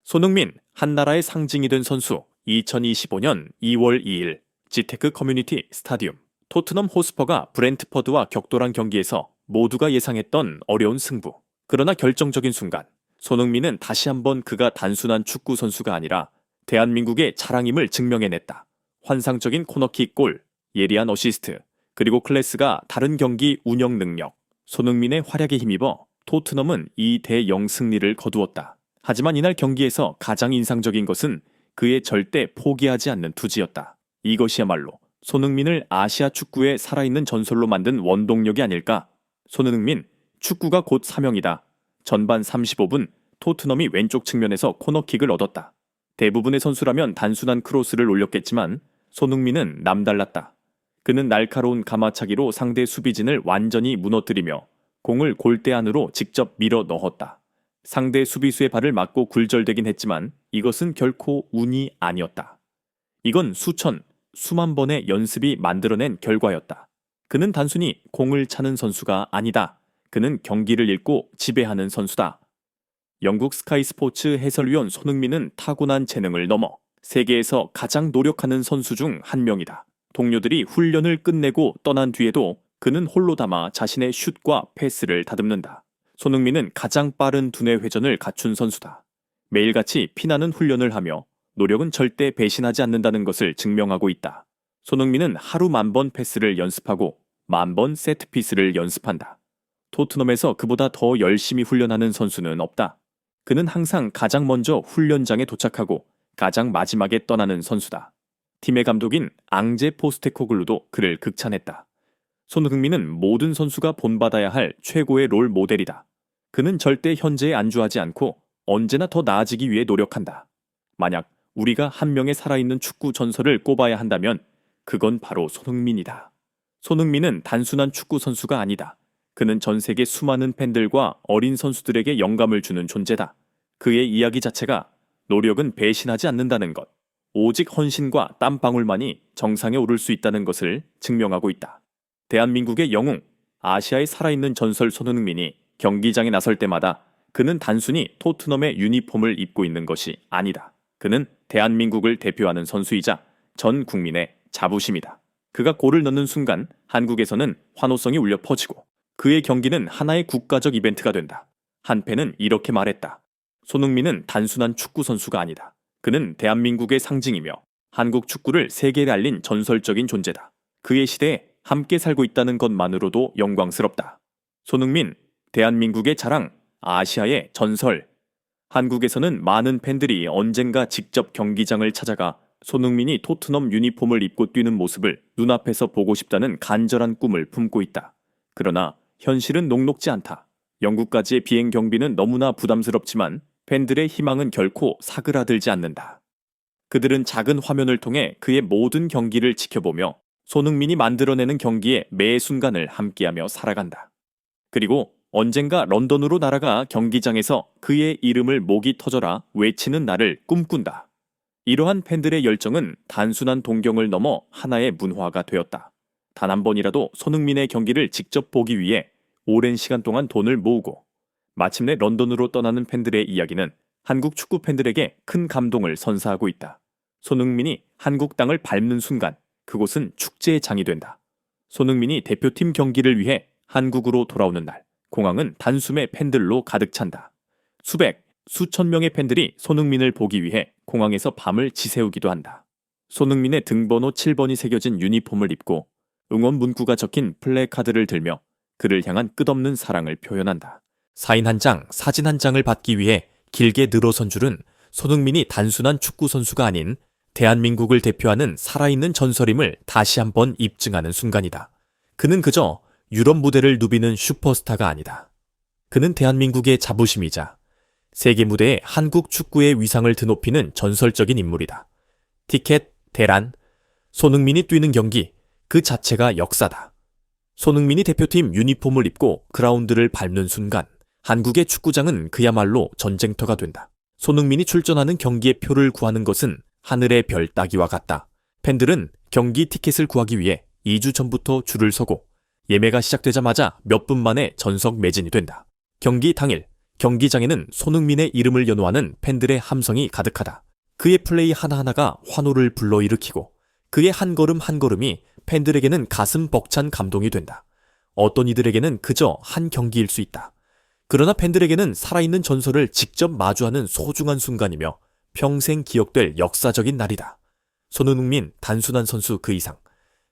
손흥민, 한나라의 상징이 된 선수. 2025년 2월 2일 지테크 커뮤니티 스타디움. 토트넘 호스퍼가 브렌트퍼드와 격돌한 경기에서 모두가 예상했던 어려운 승부. 그러나 결정적인 순간 손흥민은 다시 한번 그가 단순한 축구 선수가 아니라 대한민국의 자랑임을 증명해냈다. 환상적인 코너킥 골, 예리한 어시스트, 그리고 클래스가 다른 경기 운영 능력. 손흥민의 활약에 힘입어 토트넘은 2대0 승리를 거두었다. 하지만 이날 경기에서 가장 인상적인 것은 그의 절대 포기하지 않는 투지였다. 이것이야말로 손흥민을 아시아 축구의 살아있는 전설로 만든 원동력이 아닐까? 손흥민, 축구가 곧 사명이다. 전반 35분 토트넘이 왼쪽 측면에서 코너킥을 얻었다. 대부분의 선수라면 단순한 크로스를 올렸겠지만 손흥민은 남달랐다. 그는 날카로운 가마차기로 상대 수비진을 완전히 무너뜨리며 공을 골대 안으로 직접 밀어 넣었다. 상대 수비수의 발을 맞고 굴절되긴 했지만 이것은 결코 운이 아니었다. 이건 수만 번의 연습이 만들어낸 결과였다. 그는 단순히 공을 차는 선수가 아니다. 그는 경기를 읽고 지배하는 선수다. 영국 스카이 스포츠 해설위원 손흥민은 타고난 재능을 넘어 세계에서 가장 노력하는 선수 중 한 명이다. 동료들이 훈련을 끝내고 떠난 뒤에도 그는 홀로 담아 자신의 슛과 패스를 다듬는다. 손흥민은 가장 빠른 두뇌 회전을 갖춘 선수다. 매일같이 피나는 훈련을 하며 노력은 절대 배신하지 않는다는 것을 증명하고 있다. 손흥민은 하루 10,000번 패스를 연습하고 10,000번 세트피스를 연습한다. 토트넘에서 그보다 더 열심히 훈련하는 선수는 없다. 그는 항상 가장 먼저 훈련장에 도착하고 가장 마지막에 떠나는 선수다. 팀의 감독인 앙제 포스테코글루도 그를 극찬했다. 손흥민은 모든 선수가 본받아야 할 최고의 롤 모델이다. 그는 절대 현재에 안주하지 않고 언제나 더 나아지기 위해 노력한다. 만약 우리가 한 명의 살아있는 축구 전설을 꼽아야 한다면 그건 바로 손흥민이다. 손흥민은 단순한 축구 선수가 아니다. 그는 전 세계 수많은 팬들과 어린 선수들에게 영감을 주는 존재다. 그의 이야기 자체가 노력은 배신하지 않는다는 것, 오직 헌신과 땀방울만이 정상에 오를 수 있다는 것을 증명하고 있다. 대한민국의 영웅, 아시아의 살아있는 전설 손흥민이 경기장에 나설 때마다 그는 단순히 토트넘의 유니폼을 입고 있는 것이 아니다. 그는 대한민국을 대표하는 선수이자 전 국민의 자부심이다. 그가 골을 넣는 순간 한국에서는 환호성이 울려 퍼지고 그의 경기는 하나의 국가적 이벤트가 된다. 한 팬은 이렇게 말했다. 손흥민은 단순한 축구 선수가 아니다. 그는 대한민국의 상징이며 한국 축구를 세계에 알린 전설적인 존재다. 그의 시대에 함께 살고 있다는 것만으로도 영광스럽다. 손흥민, 대한민국의 자랑, 아시아의 전설. 한국에서는 많은 팬들이 언젠가 직접 경기장을 찾아가 손흥민이 토트넘 유니폼을 입고 뛰는 모습을 눈앞에서 보고 싶다는 간절한 꿈을 품고 있다. 그러나 현실은 녹록지 않다. 영국까지의 비행 경비는 너무나 부담스럽지만 팬들의 희망은 결코 사그라들지 않는다. 그들은 작은 화면을 통해 그의 모든 경기를 지켜보며 손흥민이 만들어내는 경기의 매 순간을 함께하며 살아간다. 그리고 언젠가 런던으로 날아가 경기장에서 그의 이름을 목이 터져라 외치는 날을 꿈꾼다. 이러한 팬들의 열정은 단순한 동경을 넘어 하나의 문화가 되었다. 단 한 번이라도 손흥민의 경기를 직접 보기 위해 오랜 시간 동안 돈을 모으고 마침내 런던으로 떠나는 팬들의 이야기는 한국 축구 팬들에게 큰 감동을 선사하고 있다. 손흥민이 한국 땅을 밟는 순간 그곳은 축제의 장이 된다. 손흥민이 대표팀 경기를 위해 한국으로 돌아오는 날, 공항은 단숨에 팬들로 가득 찬다. 수천 명의 팬들이 손흥민을 보기 위해 공항에서 밤을 지새우기도 한다. 손흥민의 등번호 7번이 새겨진 유니폼을 입고 응원 문구가 적힌 플래카드를 들며 그를 향한 끝없는 사랑을 표현한다. 사인 한 장, 사진 한 장을 받기 위해 길게 늘어선 줄은 손흥민이 단순한 축구 선수가 아닌 대한민국을 대표하는 살아있는 전설임을 다시 한번 입증하는 순간이다. 그는 그저 유럽 무대를 누비는 슈퍼스타가 아니다. 그는 대한민국의 자부심이자 세계 무대에 한국 축구의 위상을 드높이는 전설적인 인물이다. 티켓, 대란, 손흥민이 뛰는 경기, 그 자체가 역사다. 손흥민이 대표팀 유니폼을 입고 그라운드를 밟는 순간 한국의 축구장은 그야말로 전쟁터가 된다. 손흥민이 출전하는 경기의 표를 구하는 것은 하늘의 별 따기와 같다. 팬들은 경기 티켓을 구하기 위해 2주 전부터 줄을 서고 예매가 시작되자마자 몇 분 만에 전석 매진이 된다. 경기 당일 경기장에는 손흥민의 이름을 연호하는 팬들의 함성이 가득하다. 그의 플레이 하나하나가 환호를 불러일으키고 그의 한 걸음 한 걸음이 팬들에게는 가슴 벅찬 감동이 된다. 어떤 이들에게는 그저 한 경기일 수 있다. 그러나 팬들에게는 살아있는 전설을 직접 마주하는 소중한 순간이며 평생 기억될 역사적인 날이다. 손흥민 단순한 선수 그 이상.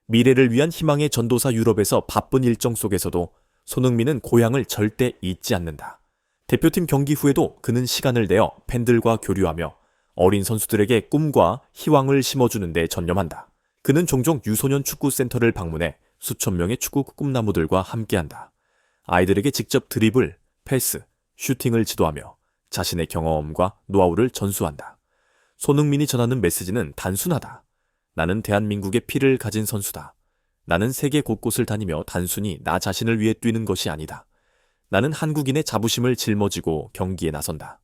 미래를 위한 희망의 전도사 유럽에서 바쁜 일정 속에서도 손흥민은 고향을 절대 잊지 않는다. 대표팀 경기 후에도 그는 시간을 내어 팬들과 교류하며 어린 선수들에게 꿈과 희망을 심어주는 데 전념한다. 그는 종종 유소년 축구센터를 방문해 수천 명의 축구 꿈나무들과 함께한다. 아이들에게 직접 드리블, 패스, 슈팅을 지도하며 자신의 경험과 노하우를 전수한다. 손흥민이 전하는 메시지는 단순하다. 나는 대한민국의 피를 가진 선수다. 나는 세계 곳곳을 다니며 단순히 나 자신을 위해 뛰는 것이 아니다. 나는 한국인의 자부심을 жил머지고 경기에 나선다.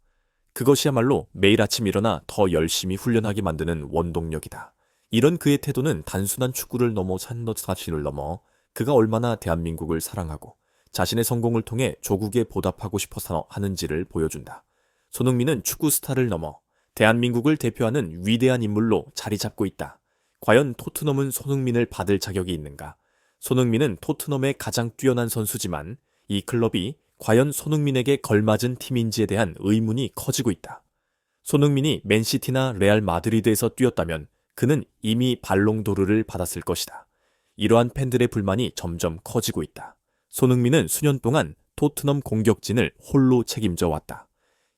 그것이야말로 매일 아침 일어나 더 열심히 훈련하게 만드는 원동력이다. 이런 그의 태도는 단순한 축구를 넘어 자신을 넘어 그가 얼마나 대한민국을 사랑하고 자신의 성공을 통해 조국에 보답하고 싶어서 하는지를 보여준다. 손흥민은 축구 스타를 넘어 대한민국을 대표하는 위대한 인물로 자리 잡고 있다. 과연 토트넘은 손흥민을 받을 자격이 있는가? 손흥민은 토트넘의 가장 뛰어난 선수지만 이 클럽이 과연 손흥민에게 걸맞은 팀인지에 대한 의문이 커지고 있다. 손흥민이 맨시티나 레알 마드리드에서 뛰었다면 그는 이미 발롱도르를 받았을 것이다. 이러한 팬들의 불만이 점점 커지고 있다. 손흥민은 수년 동안 토트넘 공격진을 홀로 책임져 왔다.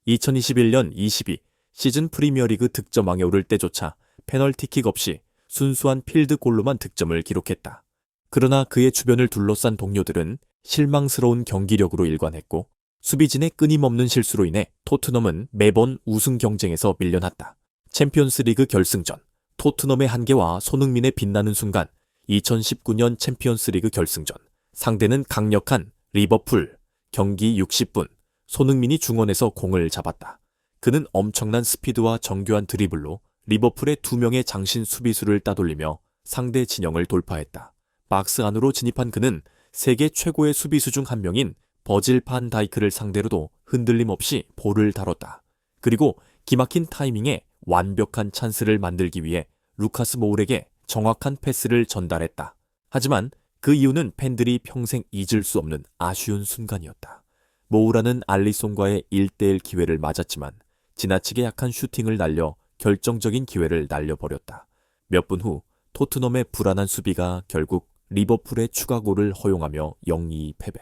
2021년 22 시즌 프리미어리그 득점왕에 오를 때조차 페널티킥 없이 순수한 필드골로만 득점을 기록했다. 그러나 그의 주변을 둘러싼 동료들은 실망스러운 경기력으로 일관했고 수비진의 끊임없는 실수로 인해 토트넘은 매번 우승 경쟁에서 밀려났다. 챔피언스리그 결승전, 토트넘의 한계와 손흥민의 빛나는 순간. 2019년 챔피언스리그 결승전, 상대는 강력한 리버풀. 경기 60분, 손흥민이 중원에서 공을 잡았다. 그는 엄청난 스피드와 정교한 드리블로 리버풀의 2명의 장신 수비수를 따돌리며 상대 진영을 돌파했다. 박스 안으로 진입한 그는 세계 최고의 수비수 중 한 명인 버질 판 다이크를 상대로도 흔들림 없이 볼을 다뤘다. 그리고 기막힌 타이밍에 완벽한 찬스를 만들기 위해 루카스 모울에게 정확한 패스를 전달했다. 하지만 그 이유는 팬들이 평생 잊을 수 없는 아쉬운 순간이었다. 모우라는 알리송과의 1대1 기회를 맞았지만 지나치게 약한 슈팅을 날려 결정적인 기회를 날려버렸다. 몇 분 후 토트넘의 불안한 수비가 결국 리버풀의 추가골을 허용하며 0-2 패배.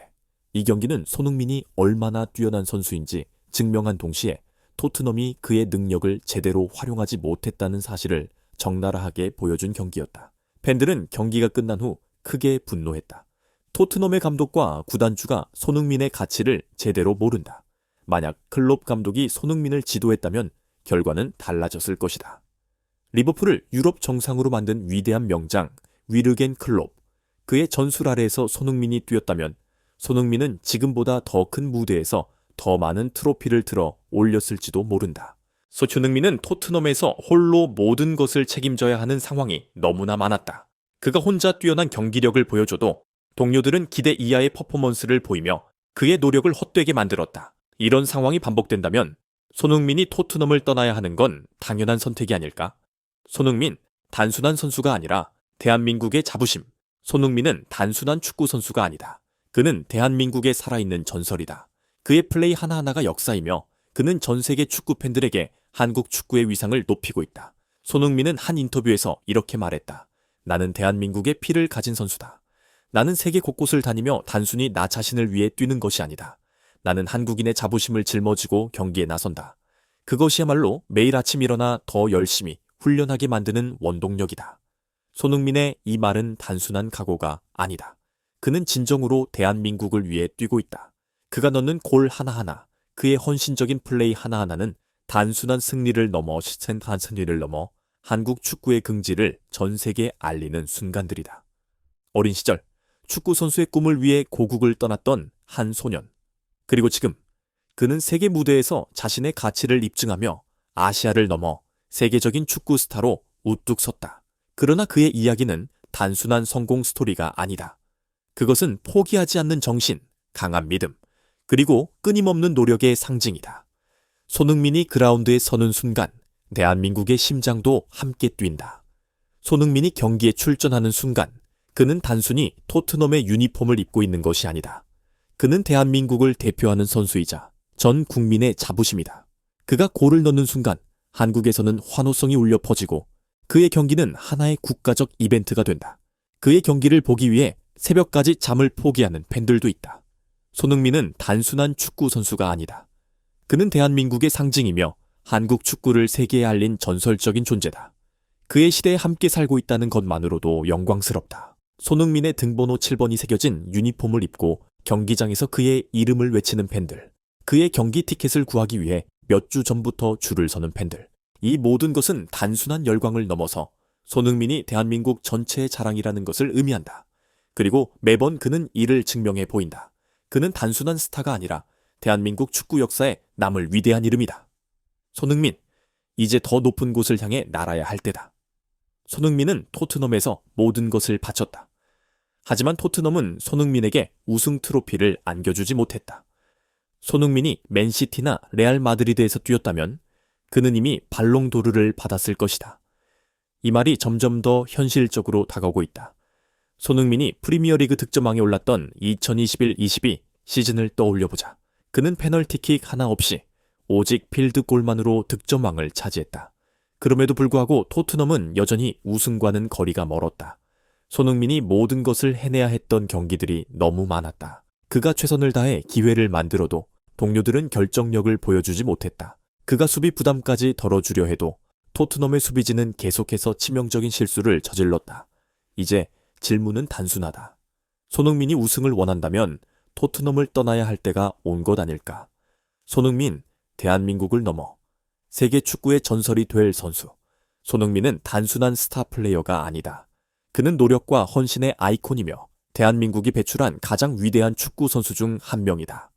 이 경기는 손흥민이 얼마나 뛰어난 선수인지 증명한 동시에 토트넘이 그의 능력을 제대로 활용하지 못했다는 사실을 적나라하게 보여준 경기였다. 팬들은 경기가 끝난 후 크게 분노했다. 토트넘의 감독과 구단주가 손흥민의 가치를 제대로 모른다. 만약 클롭 감독이 손흥민을 지도했다면 결과는 달라졌을 것이다. 리버풀을 유럽 정상으로 만든 위대한 명장 위르겐 클롭. 그의 전술 아래에서 손흥민이 뛰었다면 손흥민은 지금보다 더 큰 무대에서 더 많은 트로피를 들어 올렸을지도 모른다. 손흥민은 토트넘에서 홀로 모든 것을 책임져야 하는 상황이 너무나 많았다. 그가 혼자 뛰어난 경기력을 보여줘도 동료들은 기대 이하의 퍼포먼스를 보이며 그의 노력을 헛되게 만들었다. 이런 상황이 반복된다면 손흥민이 토트넘을 떠나야 하는 건 당연한 선택이 아닐까? 손흥민, 단순한 선수가 아니라 대한민국의 자부심. 손흥민은 단순한 축구 선수가 아니다. 그는 대한민국에 살아있는 전설이다. 그의 플레이 하나하나가 역사이며 그는 전 세계 축구 팬들에게 한국 축구의 위상을 높이고 있다. 손흥민은 한 인터뷰에서 이렇게 말했다. 나는 대한민국의 피를 가진 선수다. 나는 세계 곳곳을 다니며 단순히 나 자신을 위해 뛰는 것이 아니다. 나는 한국인의 자부심을 짊어지고 경기에 나선다. 그것이야말로 매일 아침 일어나 더 열심히 훈련하게 만드는 원동력이다. 손흥민의 이 말은 단순한 각오가 아니다. 그는 진정으로 대한민국을 위해 뛰고 있다. 그가 넣는 골 하나하나, 그의 헌신적인 플레이 하나하나는 단순한 승리를 넘어 시cent한 승리를 넘어 한국 축구의 긍지를 전 세계에 알리는 순간들이다. 어린 시절 축구 선수의 꿈을 위해 고국을 떠났던 한 소년. 그리고 지금 그는 세계 무대에서 자신의 가치를 입증하며 아시아를 넘어 세계적인 축구 스타로 우뚝 섰다. 그러나 그의 이야기는 단순한 성공 스토리가 아니다. 그것은 포기하지 않는 정신, 강한 믿음, 그리고 끊임없는 노력의 상징이다. 손흥민이 그라운드에 서는 순간 대한민국의 심장도 함께 뛴다. 손흥민이 경기에 출전하는 순간 그는 단순히 토트넘의 유니폼을 입고 있는 것이 아니다. 그는 대한민국을 대표하는 선수이자 전 국민의 자부심이다. 그가 골을 넣는 순간 한국에서는 환호성이 울려 퍼지고 그의 경기는 하나의 국가적 이벤트가 된다. 그의 경기를 보기 위해 새벽까지 잠을 포기하는 팬들도 있다. 손흥민은 단순한 축구 선수가 아니다. 그는 대한민국의 상징이며 한국 축구를 세계에 알린 전설적인 존재다. 그의 시대에 함께 살고 있다는 것만으로도 영광스럽다. 손흥민의 등번호 7번이 새겨진 유니폼을 입고 경기장에서 그의 이름을 외치는 팬들, 그의 경기 티켓을 구하기 위해 몇 주 전부터 줄을 서는 팬들. 이 모든 것은 단순한 열광을 넘어서 손흥민이 대한민국 전체의 자랑이라는 것을 의미한다. 그리고 매번 그는 이를 증명해 보인다. 그는 단순한 스타가 아니라 대한민국 축구 역사에 남을 위대한 이름이다. 손흥민, 이제 더 높은 곳을 향해 날아야 할 때다. 손흥민은 토트넘에서 모든 것을 바쳤다. 하지만 토트넘은 손흥민에게 우승 트로피를 안겨주지 못했다. 손흥민이 맨시티나 레알 마드리드에서 뛰었다면 그는 이미 발롱도르를 받았을 것이다. 이 말이 점점 더 현실적으로 다가오고 있다. 손흥민이 프리미어리그 득점왕에 올랐던 2021-22 시즌을 떠올려보자. 그는 페널티킥 하나 없이 오직 필드골만으로 득점왕을 차지했다. 그럼에도 불구하고 토트넘은 여전히 우승과는 거리가 멀었다. 손흥민이 모든 것을 해내야 했던 경기들이 너무 많았다. 그가 최선을 다해 기회를 만들어도 동료들은 결정력을 보여주지 못했다. 그가 수비 부담까지 덜어주려 해도 토트넘의 수비진은 계속해서 치명적인 실수를 저질렀다. 이제 질문은 단순하다. 손흥민이 우승을 원한다면 토트넘을 떠나야 할 때가 온 것 아닐까? 손흥민, 대한민국을 넘어 세계 축구의 전설이 될 선수. 손흥민은 단순한 스타 플레이어가 아니다. 그는 노력과 헌신의 아이콘이며 대한민국이 배출한 가장 위대한 축구 선수 중 한 명이다.